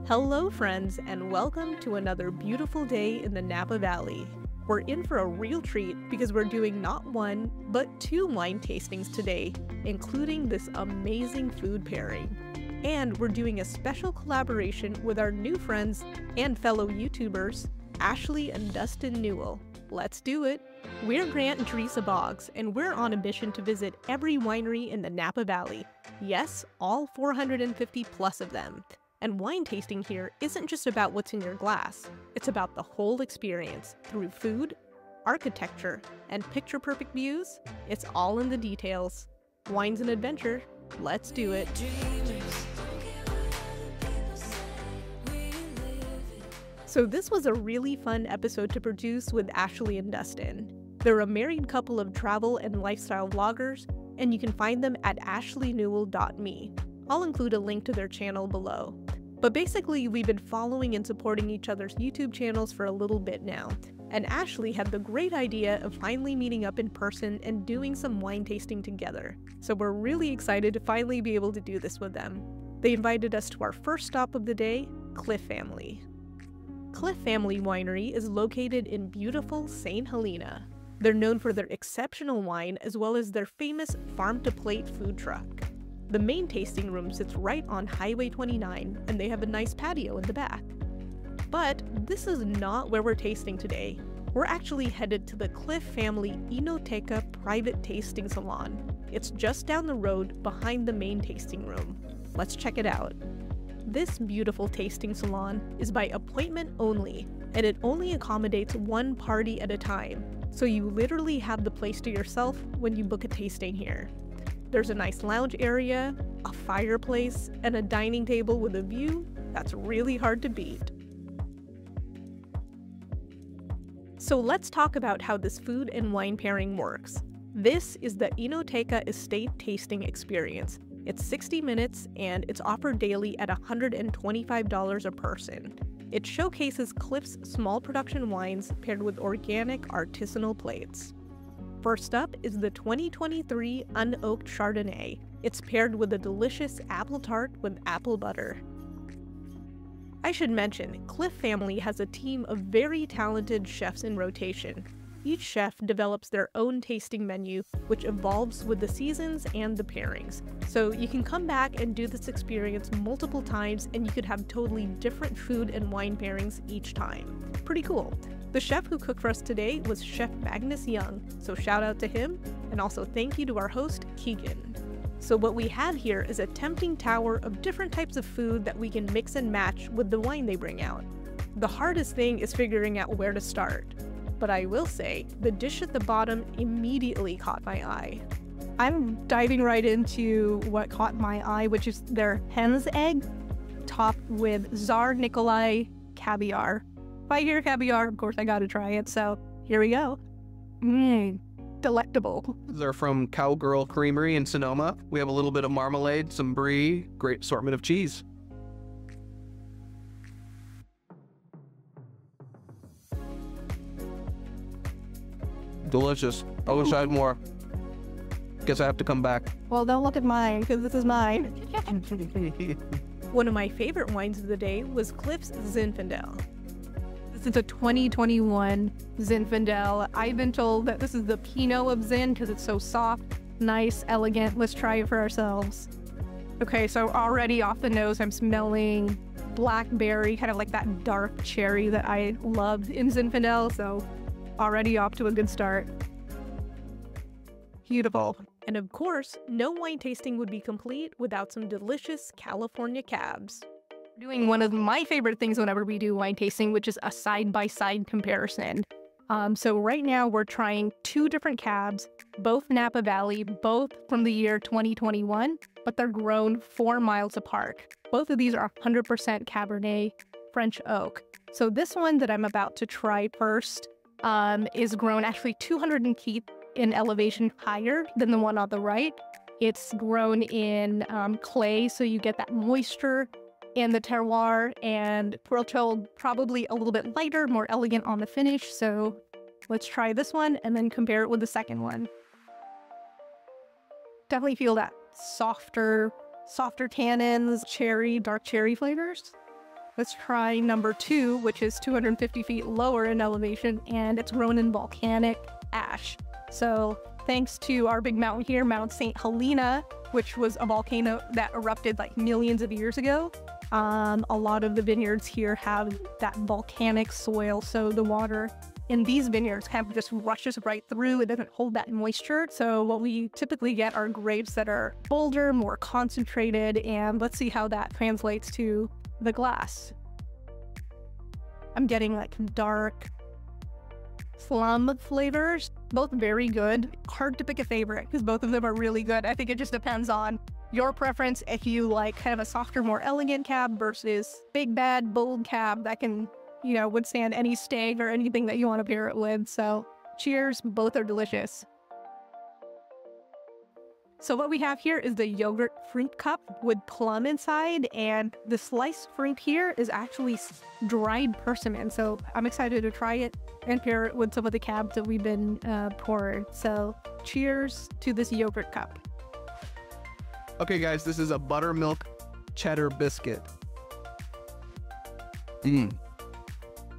Hello friends, and welcome to another beautiful day in the Napa Valley. We're in for a real treat because we're doing not one, but two wine tastings today, including this amazing food pairing. And we're doing a special collaboration with our new friends and fellow YouTubers, Ashley and Dustin Newell. Let's do it! We're Grant and Teresa Boggs, and we're on a mission to visit every winery in the Napa Valley. Yes, all 450 plus of them. And wine tasting here isn't just about what's in your glass. It's about the whole experience through food, architecture, and picture-perfect views. It's all in the details. Wine's an adventure. Let's do it. So this was a really fun episode to produce with Ashley and Dustin. They're a married couple of travel and lifestyle vloggers, and you can find them at ashleynewell.me. I'll include a link to their channel below. But basically, we've been following and supporting each other's YouTube channels for a little bit now, and Ashley had the great idea of finally meeting up in person and doing some wine tasting together. So we're really excited to finally be able to do this with them. They invited us to our first stop of the day, Cliff Family. Cliff Family Winery is located in beautiful St. Helena. They're known for their exceptional wine as well as their famous farm-to-plate food truck. The main tasting room sits right on Highway 29, and they have a nice patio in the back. But this is not where we're tasting today. We're actually headed to the Cliff Family Enoteca Private Tasting Salon. It's just down the road behind the main tasting room. Let's check it out. This beautiful tasting salon is by appointment only, and it only accommodates one party at a time, so you literally have the place to yourself when you book a tasting here. There's a nice lounge area, a fireplace, and a dining table with a view that's really hard to beat. So let's talk about how this food and wine pairing works. This is the Enoteca Estate Tasting Experience. It's 60 minutes and it's offered daily at $125 a person. It showcases Clif's small production wines paired with organic artisanal plates. First up is the 2023 Unoaked Chardonnay. It's paired with a delicious apple tart with apple butter. I should mention, Cliff Family has a team of very talented chefs in rotation. Each chef develops their own tasting menu, which evolves with the seasons and the pairings. So you can come back and do this experience multiple times, and you could have totally different food and wine pairings each time. Pretty cool. The chef who cooked for us today was Chef Magnus Young, so shout out to him, and also thank you to our host, Keegan. So what we have here is a tempting tower of different types of food that we can mix and match with the wine they bring out. The hardest thing is figuring out where to start. But I will say, the dish at the bottom immediately caught my eye. I'm diving right into what caught my eye, which is their hen's egg, topped with Tsar Nikolai caviar. If I hear caviar, of course I gotta try it, so here we go. Delectable. They're from Cowgirl Creamery in Sonoma. We have a little bit of marmalade, some brie, great assortment of cheese. Delicious. I wish I had more. Guess I have to come back. Well, don't look at mine, because this is mine. One of my favorite wines of the day was Clif's Zinfandel. This is a 2021 Zinfandel. I've been told that this is the Pinot of Zin because it's so soft, nice, elegant. Let's try it for ourselves. Okay, so already off the nose, I'm smelling blackberry, kind of like that dark cherry that I loved in Zinfandel, so already off to a good start. Beautiful. And of course, no wine tasting would be complete without some delicious California cabs. Doing one of my favorite things whenever we do wine tasting, which is a side-by-side comparison. So right now we're trying two different cabs, both Napa Valley, both from the year 2021, but they're grown 4 miles apart. Both of these are 100% Cabernet French oak. So this one that I'm about to try first is grown actually 200 feet in elevation higher than the one on the right. It's grown in clay, so you get that moisture in the terroir, and pearl probably a little bit lighter, more elegant on the finish. So let's try this one and then compare it with the second one. Definitely feel that softer tannins, cherry, dark cherry flavors. Let's try number 2, which is 250 feet lower in elevation, and it's grown in volcanic ash. So thanks to our big mountain here, Mount St. Helena, which was a volcano that erupted like millions of years ago. A lot of the vineyards here have that volcanic soil, so the water in these vineyards kind of just rushes right through. It doesn't hold that moisture. So what we typically get are grapes that are bolder, more concentrated, and let's see how that translates to the glass. I'm getting like dark plum flavors, both very good. Hard to pick a favorite because both of them are really good. I think it just depends on your preference. If you like kind of a softer, more elegant cab versus big, bad, bold cab that can, you know, withstand any stag or anything that you want to pair it with. So cheers, both are delicious. So what we have here is the yogurt fruit cup with plum inside, and the sliced fruit here is actually dried persimmon. So I'm excited to try it and pair it with some of the cabs that we've been pouring. So cheers to this yogurt cup. Okay, guys, this is a buttermilk cheddar biscuit.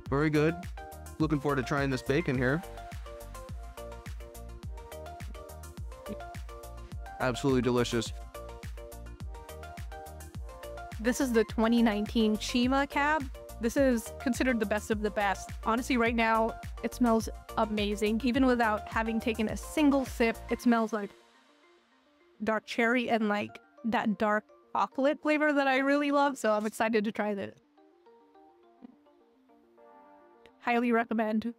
Very good. Looking forward to trying this bacon here. Absolutely delicious. This is the 2019 Chima cab. This is considered the best of the best. Honestly, right now, it smells amazing. Even without having taken a single sip, it smells like dark cherry and like that dark chocolate flavor that I really love. So I'm excited to try this. Highly recommend.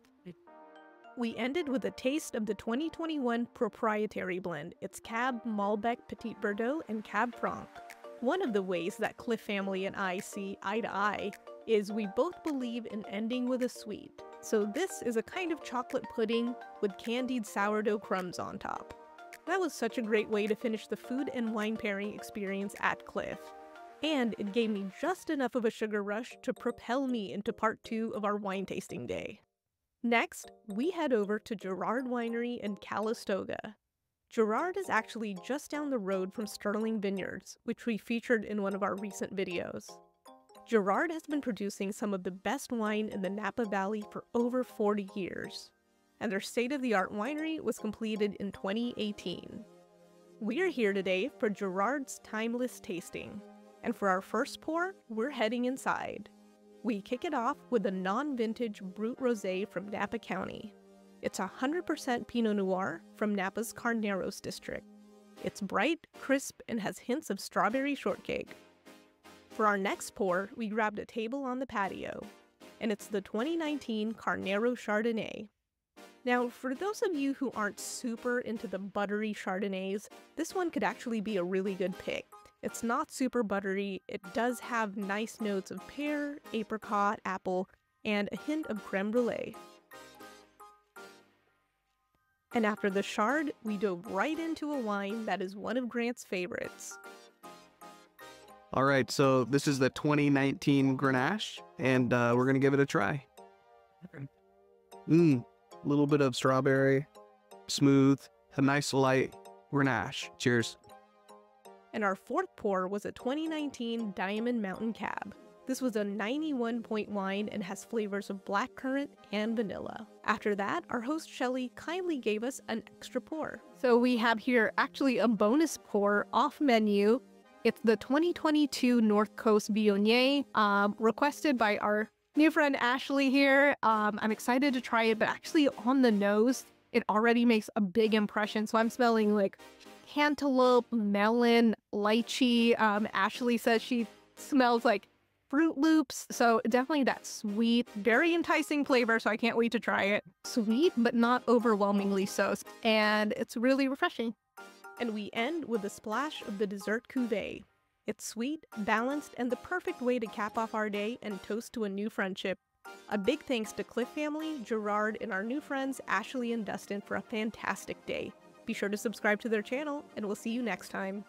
We ended with a taste of the 2021 proprietary blend. It's Cab Malbec Petit Verdot and Cab Franc. One of the ways that Cliff family and I see eye to eye is we both believe in ending with a sweet. So this is a kind of chocolate pudding with candied sourdough crumbs on top. That was such a great way to finish the food and wine pairing experience at Cliff. And it gave me just enough of a sugar rush to propel me into part 2 of our wine tasting day. Next, we head over to Girard Winery in Calistoga. Girard is actually just down the road from Sterling Vineyards, which we featured in one of our recent videos. Girard has been producing some of the best wine in the Napa Valley for over 40 years, and their state-of-the-art winery was completed in 2018. We're here today for Girard's Timeless Tasting, and for our first pour, we're heading inside. We kick it off with a non-vintage Brut Rosé from Napa County. It's 100% Pinot Noir from Napa's Carneros district. It's bright, crisp, and has hints of strawberry shortcake. For our next pour, we grabbed a table on the patio, and it's the 2019 Carnero Chardonnay. Now, for those of you who aren't super into the buttery Chardonnays, this one could actually be a really good pick. It's not super buttery, it does have nice notes of pear, apricot, apple, and a hint of creme brulee. And after the Chard, we dove right into a wine that is one of Grant's favorites. All right, so this is the 2019 Grenache, and we're going to give it a try. A little bit of strawberry, smooth, a nice light Grenache. Cheers. And our fourth pour was a 2019 Diamond Mountain Cab. This was a 91-point wine and has flavors of blackcurrant and vanilla. After that, our host Shelly kindly gave us an extra pour. So we have here actually a bonus pour off menu. It's the 2022 North Coast Viognier, requested by our new friend Ashley here. I'm excited to try it, but actually on the nose, it already makes a big impression. So I'm smelling like cantaloupe, melon, lychee. Ashley says she smells like Fruit Loops, so definitely that sweet, very enticing flavor, so I can't wait to try it. Sweet, but not overwhelmingly so, and it's really refreshing. And we end with a splash of the dessert cuvee. It's sweet, balanced, and the perfect way to cap off our day and toast to a new friendship. A big thanks to Cliff family, Girard, and our new friends Ashley and Dustin for a fantastic day. Be sure to subscribe to their channel, and we'll see you next time.